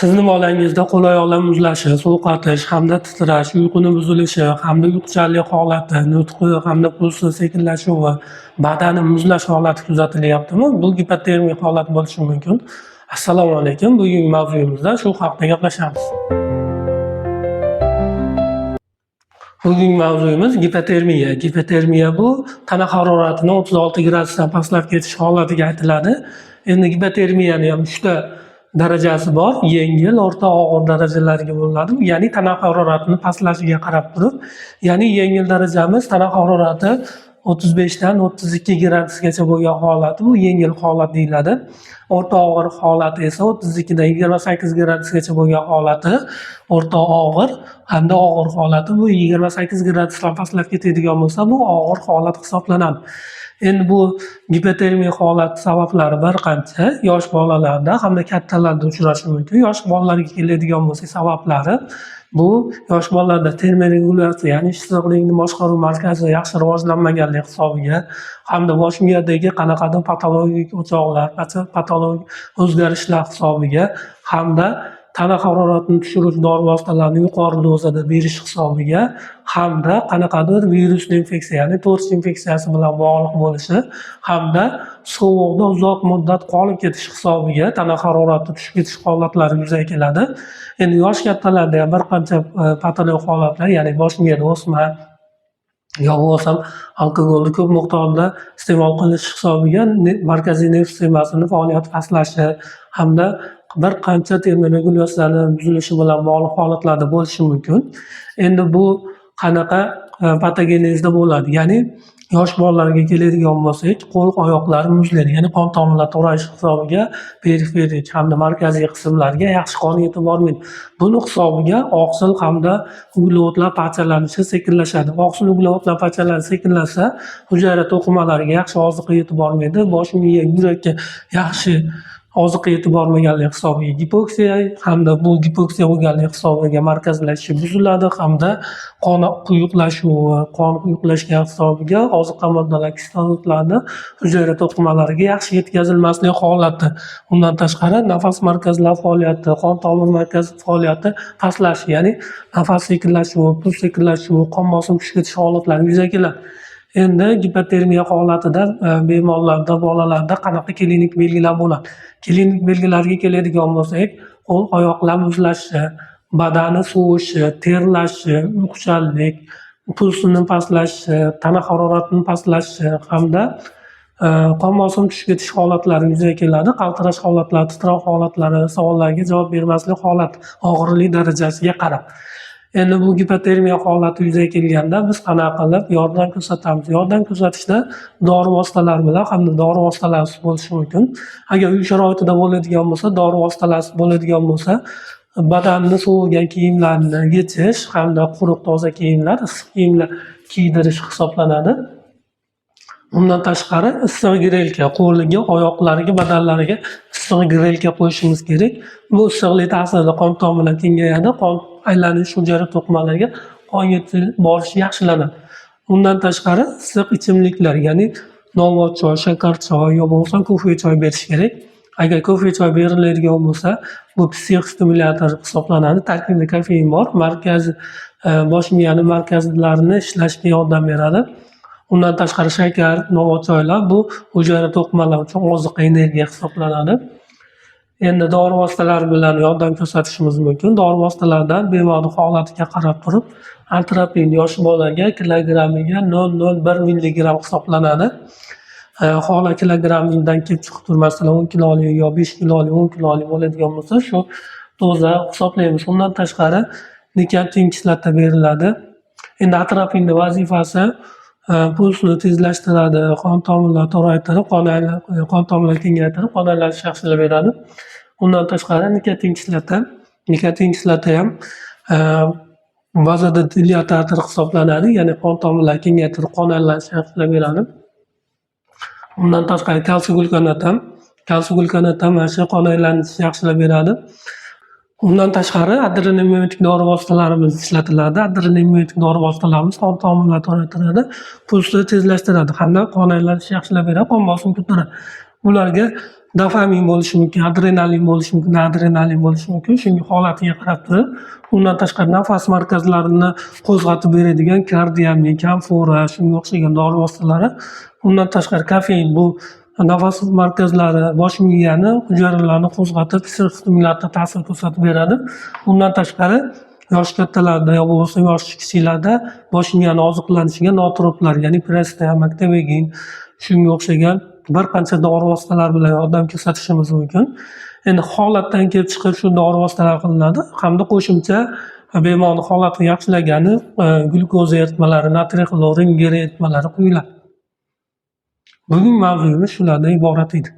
Sizni bolangizda qo'l-oyoqlar muzlashi, sovqotish hamda titrash, uyquning buzilishi hamda uyquchanlik holati, nutqi hamda pulsi sekinlashuvi, badani muzlash holati kuzatilyaptimi? Bu gipotermik holat bo'lishi mumkin. Assalomu alaykum. Bugungi mavzuyimizda shu haqida gaplashamiz. Bugungi mavzuyimiz gipotermiya. Gipotermiya bu tana haroratini 36 gradusdan pastlab ketish holatiga aytiladi. Endi gipotermiyani ham 3 ta darajasi bor. Yengil, o'rta, og'ir darajalariga bo'linadi. Ya'ni tana haroratini pastlashiga qarab turib, ya'ni yengil darajamiz tana harorati 35 dan 32 gradusgacha bo'lgan holati bu yengil holat deyiladi. O'rta og'ir holati esa 32 dan 28 gradusgacha bo'lgan holati o'rta og'ir hamda og'ir holati bu 28 gradusdan pastlab ketadigan bo'lsa bu og'ir holat hisoblanadi. Endi bu gipotermiya holati sabablari bir qancha yosh bolalarda hamda kattalarda uchrashi mumkin. Yosh bolalarga keladigan bo'lsak sabablari bu yosh bolalarda termoregulyatsiya, ya'ni issiqlikni boshqaruv markazi yaxshi rivojlanmaganligi hisobiga hamda bosh miyadagi qanaqadir patologik o'choqlar, patologik o'zgarishlar hisobiga hamda tana haroratini tushiruvchi dori vositalarini yuqori dozada berish hisobiga hamda qanaqadir virus infeksiya, ya'ni to'rs infeksiyasi bilan bog'liq bo'lishi hamda sovuqda uzoq muddat qolib ketish hisobiga tana harorati tushib ketish holatlari yuzaga keladi. Endi yosh kattalarda ham bir qancha patologik holatlar, ya'ni bosh miyada o'sma yo bo'lmasam alkogolni ko'p miqdorda iste'mol qilish hisobiga markaziy nerv sistemasining faoliyati pastlashi hamda bir qancha termoregulyatsiyalar buzilishi bilan bog'liq holatlarda bo'lishi mumkin. Endi bu qanaqa patogenezda bo'ladi? Ya'ni yosh bolalarga keladigan bo'lsak, qo'l oyoqlari muzlaydi, ya'ni qon tomirlar to'rayish hisobiga periferik hamda markaziy qismlarga yaxshi qon yetib bormaydi. Buni hisobiga oqsil hamda uglevodlar parchalanishi sekinlashadi. Oqsil uglevodlar parchalanishi sekinlashsa, hujayra to'qimalariga yaxshi oziqa yetib bormaydi. Bosh miya, yurakka yaxshi oziqa yetib bormaganligi hisobiga gipoksiya hamda bu gipoksiya bo'lganligi hisobiga markazlashishi buziladi hamda qon quyuqlashgan hisobiga oziqa moddalari, kislorodlarni hujayra to'qimalariga yaxshi yetkazilmasligi holati. Undan tashqari nafas markazlari faoliyati, qon tomir markazi faoliyati pastlashi, ya'ni nafas sekinlashuvi, puls sekinlashuvi, qon bosimi tushib ketish holatlari yuzaga keladi. Endi gipotermiya holatida bemorlarda, bolalarda qanaqa klinik belgilar bo'ladi? Klinik belgilarga keladigan bo'lsak, qo'l oyoqlar muzlashi, badani sovishi, terlashi, uyquchanlik, pulsining pastlashi, tana haroratining pastlashi hamda qon bosimi tushib ketish holatlari yuzaga keladi. Qaltirash holatlari, titroq holatlari, savollarga javob bermaslik holati og'irlik darajasiga qarab. Endi bu gipotermiya holati yuzaga kelganda biz qanaqa qilib yordam ko'rsatamiz? Yordam ko'rsatishda dori vositalari bilan hamda dori vositalarisiz bo'lishi mumkin. Agar uy sharoitida bo'ladigan bo'lsa, dori vositalarisiz bo'ladigan bo'lsa, badanni sovigan kiyimlarni yechish hamda quruq toza kiyimlar, issiq kiyimlar kiydirish hisoblanadi. Undan tashqari issiq grelka, qo'liga, oyoqlariga, badanlariga issiq grelka qo'yishimiz kerak. Bu issiqlik ta'sirida qon tomirlar kengayadi, qon aylanish hujayra to'qimalariga qon yetib borishi yaxshilanadi. Undan tashqari issiq ichimliklar, ya'ni novvot choy, shakar choy yo bo'lmasa kofe choy berish kerak. Agar kofe choy beriladigan bo'lsa, bu psixostimulyator hisoblanadi. Tarkibida kofein bor, bosh miyaning markazlarini ishlashga yordam beradi. Undan tashqari shakar, novvot choylar bu hujayra to'qimalar uchun oziqa, energiya hisoblanadi. Endi dori vositalari bilan yordam ko'rsatishimiz mumkin. Dori vositalaridan bemorning holatiga qarab turib, atropin yosh bolaga kilogrammiga 0,01 milligram hisoblanadi. Hola kilogramdan kelib chiqib turmasdan 10 kilolik yo 5 kilolik, 10 kilolik bo'ladigan bo'lsa, shu doza hisoblaymiz. Undan tashqari nikotin kislota beriladi. Endi atropinning vazifasi pulsni tezlashtiradi, qon tomirlarini toraytirib, qon tomirlarini kengaytirib, qon aylanishini yaxshilab beradi. Undan tashqari nikotin kislota ham vazodilatator hisoblanadi, ya'ni qon tomirlarini kengaytirib, qon aylanishini yaxshilab beradi. Undan tashqari kalsiy glukonat ham mana shu qon aylanishini yaxshilab beradi. Undan tashqari adrenalinogenik dori vositalarimiz ishlatiladi. Adrenalinogenik dori vositalarimiz qon tomirlarini toraytiradi, pulsni tezlashtiradi hamda qon aylanishini yaxshilab beradi, qon bosimini ko'taradi. Ularga dopamin bo'lishi mumkin, adrenalin bo'lishi mumkin, noadrenalin bo'lishi mumkin. Shunga holatiga qarab turib, undan tashqari nafas markazlarini qo'zg'atib beradigan kardiamin, kamfora, shunga o'xshagan dori vositalari. Undan tashqari kofein bu nafas markazlari, bosh miyani, hujayralarni qo'zg'atib, stimulyatsiya ta'sir ko'rsatib beradi. Undan tashqari yoshi kattalarda yo bo'lmasa yoshi kichiklarda bosh miyani oziqlanishiga nootroplar, ya'ni Preston, Actovegin, shunga o'xshagan bir qancha dori vositalari bilan yordam ko'rsatishimiz mumkin. Endi holatdan kelib chiqib shu dori vositalar qilinadi hamda qo'shimcha bemorni holatini yaxshilagani glyukoza eritmalari, natriy xlorid, gel eritmalari quyiladi. Bugun mavzuyimiz shulardan iborat edi.